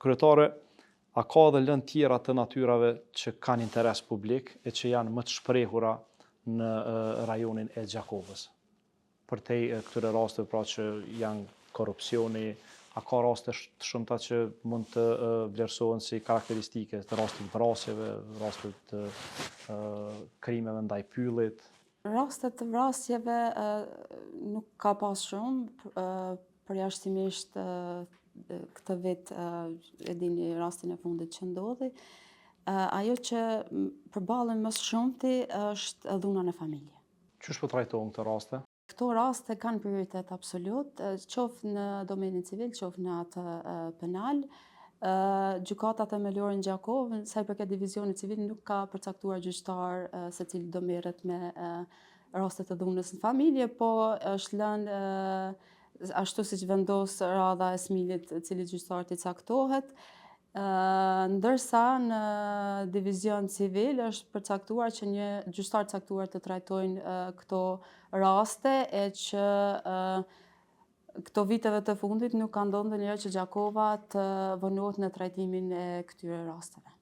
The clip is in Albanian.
Kryetare, a ka dhe lëndë tjera të natyrave që kanë interes publik e që janë më të shprehura në rajonin e Gjakovës? Për te këtyre rasteve pra që janë korrupsioni, a ka raste të shumta që mund të vlerësohen si karakteristike të rastit vrasjeve, rastit të krimeve ndaj pyllit? Rastet të vrasjeve nuk ka pas shumë, përjashtimisht këtë vit e dini rastin e fundit që ndodhi. Ajo që përballen më shumti është dhuna në familje. Qysh po trajtohen këto raste? Këto raste kanë prioritet absolut, qoftë në domenin civil, qoftë në atë penal. Gjykatat e Themelore në Gjakovë, sa i përket divizionit civil, nuk ka përcaktuar gjyqtar se cili do merret me rastet e dhunës në familje, po është lënë ashtu siç vendos radha e smilit cili gjyqtar t'i caktohet. Ndërsa në divizion civil është përcaktuar që një gjyqtar caktuar të trajtojnë këto raste e që këto viteve të fundit nuk ka ndodhur ndonjëherë që Gjakova të vonohet në trajtimin e këtyre rasteve.